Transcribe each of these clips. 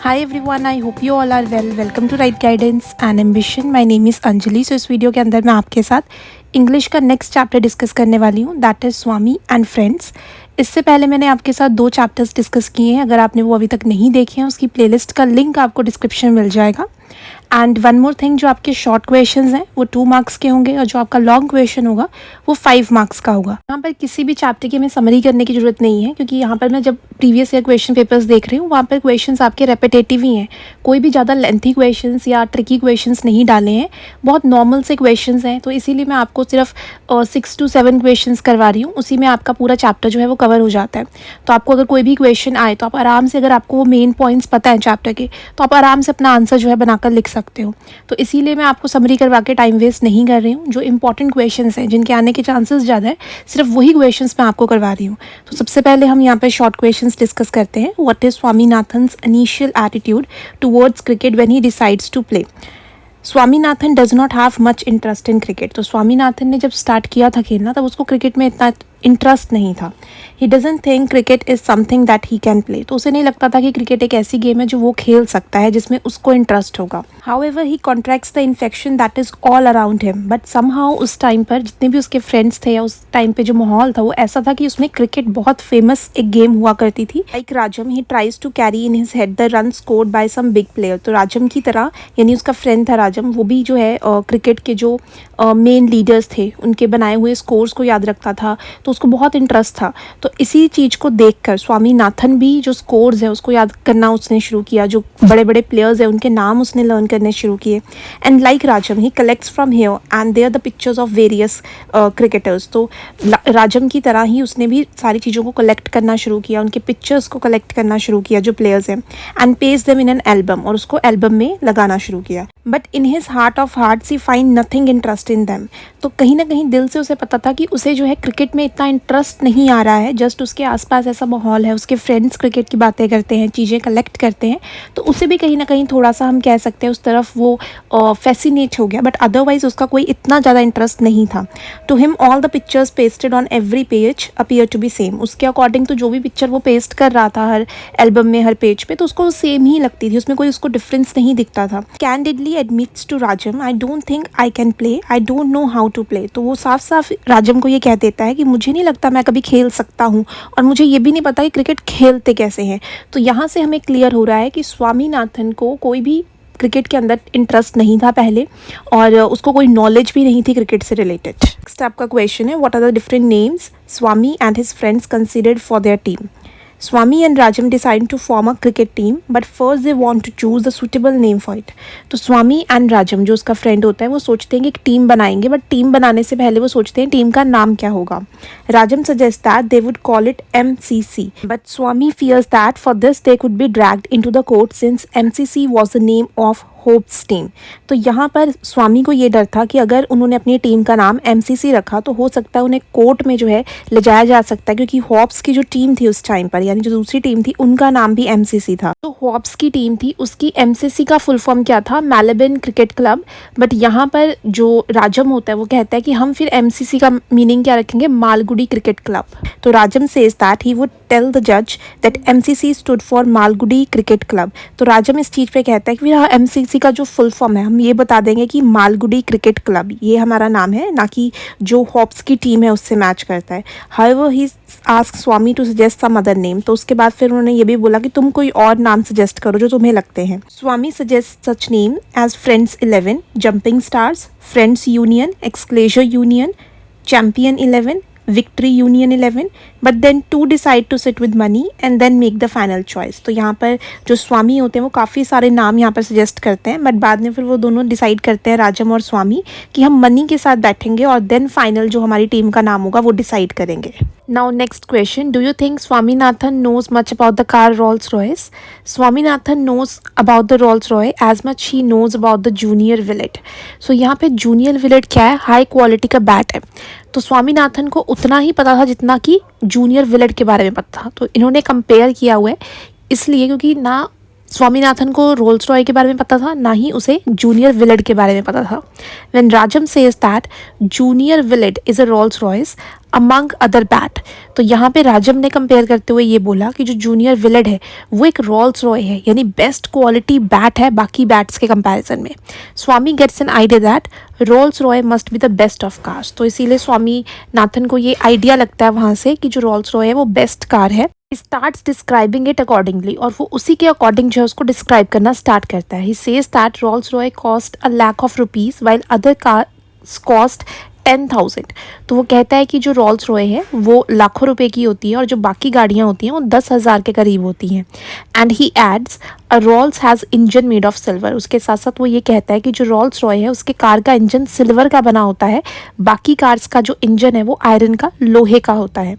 Hi everyone, I hope you all are well. Welcome to Right Guidance and Ambition. My name is Anjali. So इस video के अंदर मैं आपके साथ English का नेक्स्ट चैप्टर डिस्कस करने वाली हूँ, that is Swami and friends. इससे पहले मैंने आपके साथ 2 चैप्टर्स डिस्कस किए हैं। अगर आपने वो अभी तक नहीं देखे हैं, उसकी प्लेलिस्ट का लिंक आपको डिस्क्रिप्शन में मिल जाएगा। एंड वन मोर थिंग, जो आपके शॉर्ट क्वेश्चंस हैं वो 2 मार्क्स के होंगे और जो आपका लॉन्ग क्वेश्चन होगा वो 5 मार्क्स का होगा। यहाँ पर किसी भी चैप्टर की हमें समरी करने की ज़रूरत नहीं है, क्योंकि यहाँ पर मैं जब प्रीवियस ईयर क्वेश्चन पेपर्स देख रही हूँ वहाँ पर क्वेश्चंस आपके रेपिटेटिव ही हैं। कोई भी ज़्यादा लेंथी क्वेश्चंस या ट्रिकी क्वेश्चंस नहीं डाले हैं, बहुत नॉर्मल से क्वेश्चंस हैं। तो इसीलिए मैं आपको सिर्फ 6 to 7 क्वेश्चंस करवा रही हूँ, उसी में आपका पूरा चैप्टर जो है वो कवर हो जाता है। तो आपको अगर कोई भी क्वेश्चन आए तो आप आराम से, अगर आपको वो मेन पॉइंट्स पता है चैप्टर के, तो आप आराम से अपना आंसर जो है बनाकर लिख सकते हो। तो इसीलिए मैं आपको समरी करवा के टाइम वेस्ट नहीं कर रही हूँ। जो इंपॉर्टेंट क्वेश्चंस हैं, जिनके आने के चांसेस ज़्यादा है, सिर्फ वही क्वेश्चंस मैं आपको करवा रही हूँ। तो सबसे पहले हम यहाँ पे शॉर्ट क्वेश्चंस डिस्कस करते हैं। What is Swaminathan's initial attitude towards cricket when he decides to play? Swaminathan does not have much interest in cricket. तो स्वामीनाथन ने जब स्टार्ट किया था खेलना, तब उसको क्रिकेट में इतना इंटरेस्ट नहीं था। He doesn't think cricket is something that he can play. तो उसे नहीं लगता था कि क्रिकेट एक ऐसी गेम है जो वो खेल सकता है, जिसमें उसको इंटरेस्ट होगा। However he contracts the infection that is all around him. But somehow उस टाइम पर जितने भी उसके फ्रेंड्स थे या उस टाइम पे जो माहौल था वो ऐसा था कि उसमें क्रिकेट बहुत फेमस एक गेम हुआ करती थी। Like Rajam, he tries to carry in his head the run scored by some big player. तो राजम की तरह, यानी उसका फ्रेंड था राजम, वो भी जो है क्रिकेट के जो मेन लीडर्स थे उनके बनाए हुए स्कोर्स को याद रखता था। तो उसको बहुत इंटरेस्ट था। तो इसी चीज़ को देखकर स्वामीनाथन भी जो स्कोर्स है उसको याद करना उसने शुरू किया। जो बड़े बड़े प्लेयर्स हैं उनके नाम उसने लर्न करने शुरू किए। And like Rajam, he collects from here and there the pictures of various cricketers. तो राजम की तरह ही उसने भी सारी चीज़ों को कलेक्ट करना शुरू किया, उनके पिक्चर्स को कलेक्ट करना शुरू किया जो प्लेयर्स हैं, and paste them in an album, और उसको एल्बम में लगाना शुरू किया। But in his heart of hearts he find nothing interest in them. तो कहीं ना कहीं दिल से उसे पता था कि उसे जो है क्रिकेट में इतना इंटरेस्ट नहीं आ रहा है। जस्ट उसके आसपास ऐसा माहौल है, उसके फ्रेंड्स क्रिकेट की बातें करते हैं, चीज़ें कलेक्ट करते हैं, तो उसे भी कहीं ना कहीं थोड़ा सा, हम कह सकते हैं, उस तरफ वो फैसिनेट हो गया। बट अदरवाइज उसका कोई इतना ज़्यादा इंटरेस्ट नहीं था। To him all the pictures pasted on every page appear to be same. उसके अकॉर्डिंग तो जो भी पिक्चर वो पेस्ट कर रहा था हर एल्बम में, हर पेज पे, तो उसको सेम ही लगती थी, उसमें कोई उसको डिफरेंस नहीं दिखता था। Candidly admits to Rajam, I don't think I can play, I don't know how to play. तो वो साफ साफ राजम को ये कह देता है कि मुझे नहीं लगता मैं कभी खेल सकता हूँ, और मुझे ये भी नहीं पता कि क्रिकेट खेलते कैसे हैं। तो यहाँ से हमें क्लियर हो रहा है कि स्वामीनाथन को कोई भी क्रिकेट के अंदर इंटरेस्ट नहीं था पहले, और उसको कोई नॉलेज भी नहीं थी क्रिकेट से रिलेटेड। नेक्स्ट आपका क्वेश्चन है, what are the different names Swami and his friends considered for their team? Swami and Rajam decide to form a cricket team, but first they want to choose a suitable name for it. तो स्वामी and राजम, जो उसका friend होता है, वो सोचते हैं कि एक टीम बनाएंगे, बट टीम बनाने से पहले वो सोचते हैं टीम का नाम क्या होगा। राजम suggests that they would call it MCC, but Swami fears that for this they could be dragged into the court since MCC was the name of hopes team. तो यहाँ पर स्वामी को ये डर था कि अगर उन्होंने अपनी टीम का नाम MCC रखा तो हो सकता है उन्हें कोर्ट में जो है ले जाया जा सकता है, क्योंकि होप्स की जो टीम थी उस टाइम पर, यानी जो दूसरी टीम थी, उनका नाम भी MCC था। तो होप्स की टीम थी, उसकी MCC का फुल फॉर्म क्या था? Melbourne cricket club. बट यहाँ पर जो राजम होता है वो कहता है कि हम फिर MCC का मीनिंग क्या रखेंगे? Malgudi cricket club. तो Rajam says that he would tell the जज that MCC stood for Malgudi cricket club. तो राजम इस चीज़ पे कहता है कि फिर MCC का जो फुल फॉर्म है हम ये बता देंगे कि मालगुडी क्रिकेट क्लब, ये हमारा नाम है, ना कि जो हॉप्स की टीम है उससे मैच करता है। However he ask Swami to suggest some other name. तो उसके बाद फिर उन्होंने ये भी बोला कि तुम कोई और नाम सजेस्ट करो जो तुम्हें लगते हैं। Swami suggest such name as friends 11, jumping stars, friends union, excelsior union, champion 11, victory union 11, but then 2 decide to sit with Mani and then make the final choice. तो यहाँ पर जो स्वामी होते हैं वो काफ़ी सारे नाम यहाँ पर सजेस्ट करते हैं, बट बाद में फिर वो दोनों डिसाइड करते हैं, राजम और स्वामी, कि हम मनी के साथ बैठेंगे और देन फाइनल जो हमारी टीम का नाम होगा वो डिसाइड करेंगे। Now next question, do you think Swaminathan knows much about the car Rolls Royce? Swaminathan knows about the Rolls Royce as much he knows about the junior Willet. So यहाँ पे junior विलेट क्या है? हाई क्वालिटी का bat है। तो स्वामीनाथन को उतना ही पता था जितना कि जूनियर विलेट के बारे में पता था। तो इन्होंने कंपेयर किया हुआ है इसलिए क्योंकि ना स्वामीनाथन को रोल्स रॉय के बारे में पता था, ना ही उसे जूनियर विलेट के बारे में पता था. When Rajam says that junior विलेट is a Rolls Royce among other bat, तो यहाँ पे राजम ने कंपेयर करते हुए ये बोला कि जो जूनियर विलेट है वो एक रोल्स रॉय है, यानी बेस्ट क्वालिटी बैट है बाकी बैट्स के कंपैरिजन में. Swami gets an idea that Rolls Royce must be the best of cars, तो इसीलिए स्वामी नाथन को ये आइडिया लगता है वहाँ से कि जो रोल्स रॉय है वो बेस्ट कार है. स्टार्ट्स डिस्क्राइबिंग इट अकॉर्डिंगली, और वो उसी के अकॉर्डिंग जो है उसको डिस्क्राइब करना स्टार्ट करता है. He says that Rolls Royce cost $1,00,000 while other cars cost 10,000. तो वो कहता है कि जो रोल्स रॉय है वो लाखों रुपए की होती है और जो बाकी गाड़ियाँ होती हैं वो 10,000 के करीब होती हैं. And he adds a Rolls has engine made of silver, उसके साथ साथ वो ये कहता है कि जो रोल्स रॉय है उसके कार का इंजन सिल्वर का बना होता है, बाकी कार्स का जो इंजन है वो आयरन का, लोहे का होता है.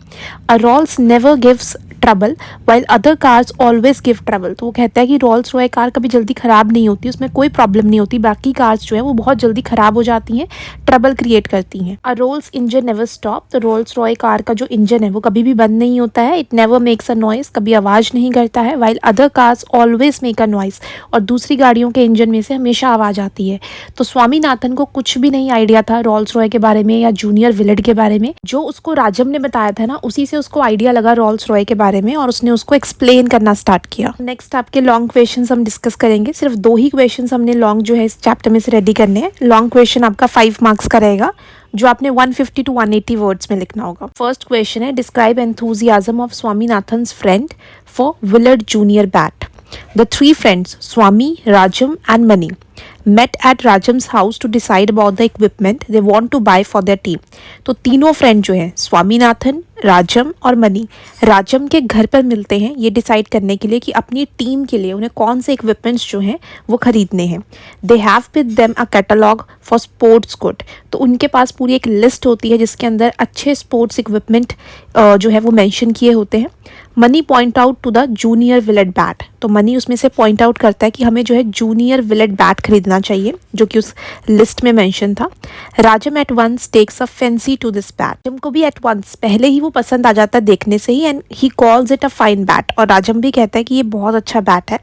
A Rolls never gives trouble while other cars always give trouble, तो वो कहता है कि रोल्स रॉय कार कभी जल्दी ख़राब नहीं होती, उसमें कोई प्रॉब्लम नहीं होती, बाकी कार्स जो है वो बहुत जल्दी ख़राब हो जाती हैं, ट्रबल क्रिएट करती हैं. A Rolls engine never stop, तो रोल्स रॉय कार का जो इंजन है वो कभी भी बंद नहीं होता है. It never makes a noise, कभी आवाज़ नहीं करता है. While other cars always make a noise, और दूसरी गाड़ियों के इंजन में से हमेशा आवाज़ आती है. तो स्वामीनाथन को कुछ भी नहीं आइडिया था रोल्स रॉय के बारे में या जूनियर विलेट के बारे में. जो उसको राजम ने बताया था ना, उसी से उसको आइडिया लगा रोल्स रॉय के बारे में और उसने उसको एक्सप्लेन करना स्टार्ट किया. नेक्स्ट आपके लॉन्ग क्वेश्चंस हम डिस्कस करेंगे. सिर्फ 2 ही क्वेश्चंस हमने लॉन्ग जो है इस चैप्टर में से रेडी करने हैं. लॉन्ग क्वेश्चन आपका 5 मार्क्स का रहेगा, जो आपने 150 to 180 वर्ड्स में लिखना होगा. फर्स्ट क्वेश्चन है, describe enthusiasm of Swaminathan's friend for Willet junior bat. The 3 friends, Swami, Rajam and Mani, met at Rajam's house to decide about the equipment they want to buy for their team. तो तीनों friend जो हैं स्वामीनाथन, राजम और money, राजम के घर पर मिलते हैं ये डिसाइड करने के लिए कि अपनी टीम के लिए उन्हें कौन से इक्विपमेंट्स जो हैं वो खरीदने हैं. They have with them a catalogue for sports good, तो उनके पास पूरी एक लिस्ट होती है जिसके अंदर अच्छे स्पोर्ट्स इक्विपमेंट जो है वो मेंशन किए होते हैं. Mani point out to the junior Willet bat, तो मनी उसमें से पॉइंट आउट करता है कि हमें जो है जूनियर विलेट बैट खरीदना चाहिए जो कि उस लिस्ट में मेंशन था. Rajam at once takes a fancy to this bat, Rajam को भी एट वंस पहले ही वो पसंद आ जाता है देखने से ही, and he calls it a fine bat, और राजम भी कहता है कि ये बहुत अच्छा बैट है.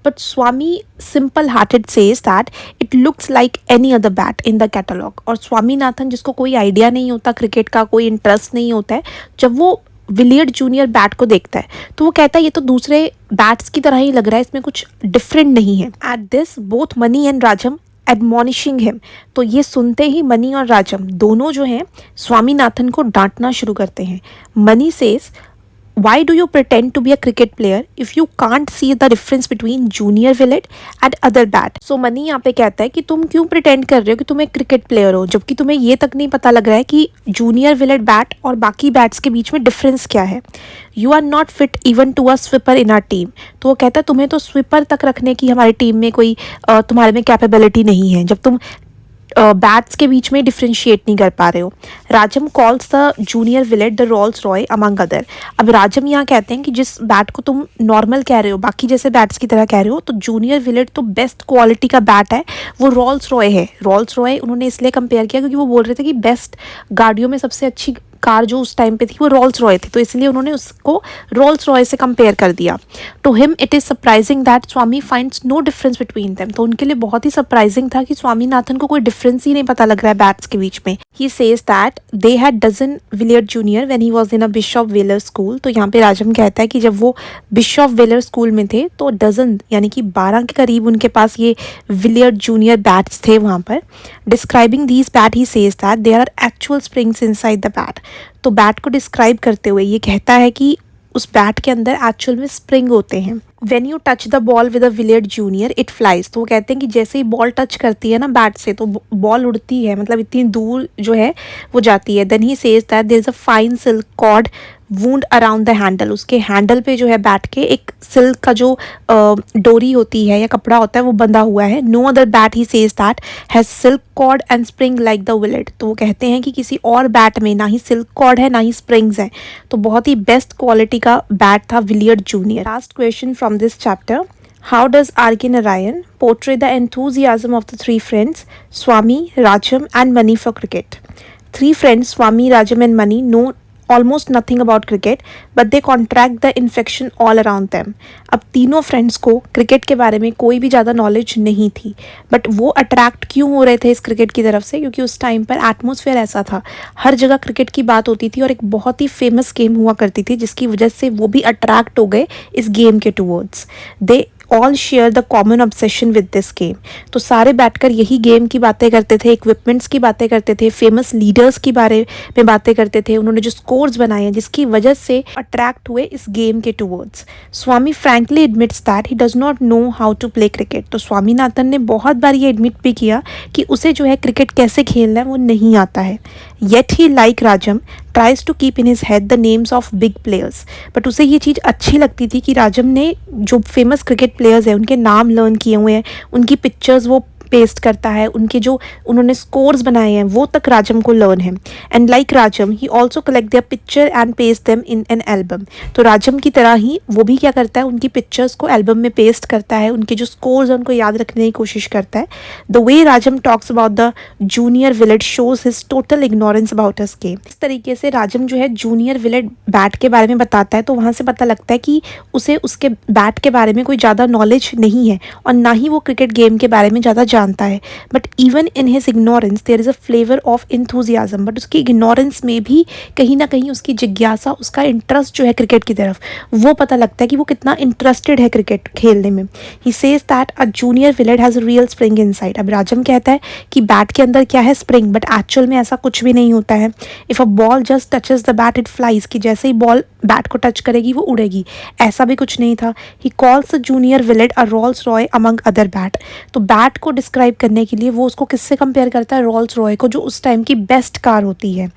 But Swami simple hearted says that it looks like any other bat in the catalogue, और स्वामीनाथन जिसको कोई आइडिया नहीं होता क्रिकेट का, कोई इंटरेस्ट नहीं होता है, जब वो विलियर्ड जूनियर बैट को देखता है तो वो कहता है ये तो दूसरे बैट्स की तरह ही लग रहा है, इसमें कुछ डिफरेंट नहीं है. At this both Mani and Rajam admonishing him, तो ये सुनते ही मनी और राजम दोनों जो हैं स्वामीनाथन को डांटना शुरू करते हैं. Money says, why do you pretend to be a cricket player if you can't see the difference between junior willet and other bat? So money यहाँ पे कहता है कि तुम क्यों pretend कर रहे हो कि तुम एक क्रिकेट प्लेयर हो, जबकि तुम्हें ये तक नहीं पता लग रहा है कि जूनियर विलेट बैट और बाकी बैट्स के बीच में डिफरेंस क्या है. You are not fit even to a sweeper in our team, तो वो कहता है तुम्हें तो स्विपर तक रखने की हमारी टीम में कोई तुम्हारे में कैपेबिलिटी नहीं है जब तुम बैट्स के बीच में डिफ्रेंशिएट नहीं कर पा रहे हो. Rajam calls the junior Willet the Rolls Royce among other, अब राजम यहाँ कहते हैं कि जिस बैट को तुम नॉर्मल कह रहे हो, बाकी जैसे बैट्स की तरह कह रहे हो, तो जूनियर विलेट तो बेस्ट क्वालिटी का बैट है, वो रोल्स रॉय है. रोल्स रॉय उन्होंने इसलिए कंपेयर किया क्योंकि वो बोल रहे थे कि बेस्ट गाड़ियों में सबसे अच्छी कार जो उस टाइम पे थी वो रोल्स रॉय थी, तो इसलिए उन्होंने उसको रोल्स रॉय से कंपेयर कर दिया. To him it is surprising that Swami finds no difference between them, तो उनके लिए बहुत ही सरप्राइजिंग था कि स्वामीनाथन को कोई डिफरेंस ही नहीं पता लग रहा है बैट्स के बीच में. He says that they had dozen Willard junior when he was in a Bishop Waller school, तो यहाँ पे राजम कहता है कि जब वो बिशॉप वेलर स्कूल में थे तो डजन यानी कि 12 के करीब उनके पास ये विलियर्ड जूनियर बैट्स थे वहाँ पर. Describing these bat he says that there are actual springs inside the bat, तो बैट को डिस्क्राइब करते हुए ये कहता है कि उस बैट के अंदर एक्चुअल में स्प्रिंग होते हैं. When you touch the ball with a Willard junior it flies, तो वो कहते हैं कि जैसे ही बॉल टच करती है ना बैट से तो बॉल उड़ती है, मतलब इतनी दूर जो है वो जाती है. Then he says that there is a fine silk cord wound around the handle, उसके हैंडल पे जो है बैट के एक सिल्क का जो डोरी होती है या कपड़ा होता है वो बंधा हुआ है. No other bat he says that has silk cord and spring like the Willet, तो वो कहते हैं कि किसी और बैट में ना ही सिल्क कॉर्ड है ना ही स्प्रिंग्स हैं, तो बहुत ही बेस्ट क्वालिटी का बैट था Willard junior. Last question from this chapter, how does R.K. Narayan portray the enthusiasm of the 3 friends Swami, Rajam and Mani for cricket? 3 friends Swami, Rajam and Mani know almost nothing about cricket, but they contract the infection all around them. अब तीनों friends को cricket के बारे में कोई भी ज़्यादा knowledge नहीं थी, बट वो अट्रैक्ट क्यों हो रहे थे इस क्रिकेट की तरफ से, क्योंकि उस टाइम पर एटमॉस्फेयर ऐसा था, हर जगह क्रिकेट की बात होती थी और एक बहुत ही फेमस गेम हुआ करती थी, जिसकी वजह से वो भी अट्रैक्ट हो गए इस गेम के towards. They all share the common obsession with this game. तो सारे बैठकर यही गेम की बातें करते थे, इक्विपमेंट्स की बातें करते थे, फेमस लीडर्स के बारे में बातें करते थे, उन्होंने जो स्कोर्स बनाए हैं जिसकी वजह से अट्रैक्ट हुए इस गेम के towards. Swami frankly admits that he does not know how to play cricket. तो स्वामीनाथन ने बहुत बार ये एडमिट भी किया कि उसे जो है क्रिकेट कैसे खेलना है वो नहीं आता है. Yet he like Rajam tries to keep in his head the names of big players. But उसे ये चीज़ अच्छी लगती थी कि राजम ने जो फेमस क्रिकेट प्लेयर्स हैं उनके नाम लर्न किए हुए हैं, उनकी पिक्चर्स वो पेस्ट करता है, उनके जो उन्होंने स्कोर्स बनाए हैं वो तक राजम को लर्न है. And like Rajam he also collect their picture and paste them in an album. तो राजम की तरह ही वो भी क्या करता है, उनकी पिक्चर्स को एल्बम में पेस्ट करता है, उनके जो स्कोर्स हैं उनको याद रखने की कोशिश करता है. The way Rajam talks about the junior विलेट shows his total ignorance about his game. इस तरीके से राजम जो है जूनियर विलेट बैट के बारे में बताता है, तो वहाँ से पता लगता है कि उसे उसके बैट के बारे में कोई ज़्यादा नॉलेज नहीं है और ना ही वो क्रिकेट गेम के बारे में ज़्यादा जानता है. But even in his ignorance there is a flavour of enthusiasm. But उसकी इग्नोरेंस में भी कहीं ना कहीं उसकी जिज्ञासा, उसका इंटरेस्ट जो है क्रिकेट की तरफ, वो पता लगता है कि वो कितना इंटरेस्टेड है क्रिकेट खेलने में. He says that a junior विलेट has a real spring inside. अब राजम कहता है कि बैट के अंदर क्या है, स्प्रिंग, बट एक्चुअल में ऐसा कुछ भी नहीं होता है. If a ball just touches the bat it flies, कि जैसे ही बॉल बैट को टच करेगी वो उड़ेगी, ऐसा भी कुछ नहीं था. He calls a junior विलेट a Rolls Royce among other bat. तो बैट को डिस्क्राइब करने के लिए वो उसको किससे कंपेयर करता है, रोल्स रॉय को, जो उस टाइम की बेस्ट कार होती है.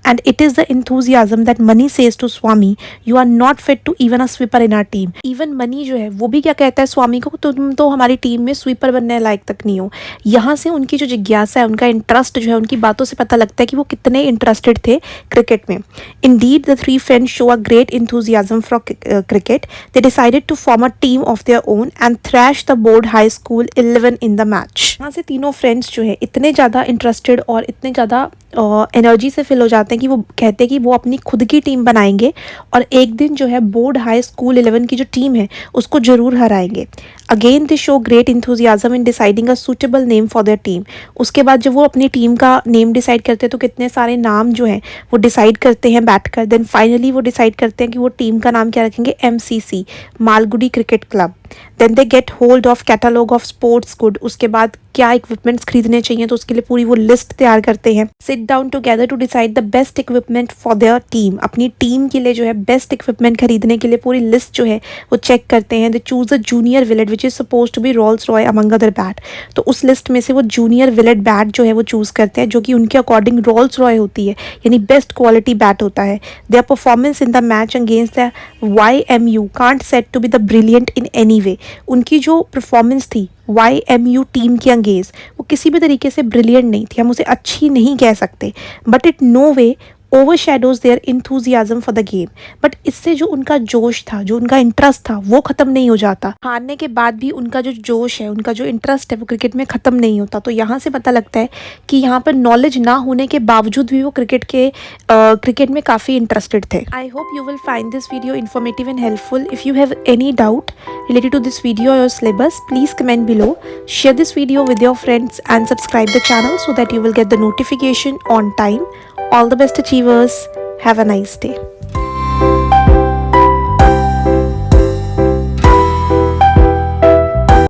And it is the enthusiasm that Mani says to Swami, you are not fit to even a sweeper in our team. Even Mani जो है वो भी क्या कहता है स्वामी को, तुम तो हमारी टीम में स्वीपर बनने लायक तक नहीं हो. यहाँ से उनकी जो जिज्ञासा है, उनका इंटरेस्ट जो है, उनकी बातों से पता लगता है कि वो कितने इंटरेस्टेड थे क्रिकेट में. Indeed the three friends show a great enthusiasm for cricket. They decided to form a team of their own and thrash the Board High School 11 in the match. यहाँ से तीनों फ्रेंड्स जो है इतने ज़्यादा interested और इतने ज़्यादा एनर्जी से फिल हो जाते हैं कि वो कहते हैं कि वो अपनी खुद की टीम बनाएंगे और एक दिन जो है बोर्ड हाई स्कूल 11 की जो टीम है उसको ज़रूर हराएंगे. Again they show great enthusiasm in deciding a suitable name for their team. उसके बाद जब वो अपनी टीम का नेम डिसाइड करते हैं तो कितने सारे नाम जो हैं वो डिसाइड करते हैं बैठकर. देन फाइनली वो डिसाइड करते हैं कि वो टीम का नाम क्या रखेंगे, MCC, Malgudi cricket club. Then they get hold of catalogue of sports good. उसके बाद क्या इक्विपमेंट्स खरीदने चाहिए तो उसके लिए पूरी वो लिस्ट तैयार करते हैं. Sit down together to decide the best equipment for their team. अपनी टीम के लिए जो है बेस्ट इक्विपमेंट खरीदने के लिए पूरी लिस्ट जो है वो चेक करते हैं. They choose a junior Willet which is suppose to be Rolls Royce among other bat. तो उस लिस्ट में से वो जूनियर विलेट बैट जो है वो चूज़ करते हैं, जो कि उनके अकॉर्डिंग रोल्स रॉय होती है, यानी बेस्ट क्वालिटी बैट होता है. Their performance in the match against the YMU can't said to be the brilliant in any way. उनकी जो परफॉर्मेंस थी YMU टीम के अंगेंस्ट वो किसी भी तरीके से ब्रिलियंट नहीं थी, हम उसे अच्छी नहीं कह सकते. But it no way overshadows their enthusiasm for the game. But इससे जो उनका जोश था, जो उनका इंटरेस्ट था, वो ख़त्म नहीं हो जाता. हारने के बाद भी उनका जो जोश है, उनका जो इंटरेस्ट है वो क्रिकेट में ख़त्म नहीं होता. तो यहाँ से पता लगता है कि यहाँ पर नॉलेज ना होने के बावजूद भी वो क्रिकेट में काफ़ी इंटरेस्टेड थे. I hope you will find this video informative and helpful. If you have any doubt related to this video or your syllabus, please comment below. Share this video with your friends and subscribe the channel so that you will get the notification on time. All the best achievers. Have a nice day.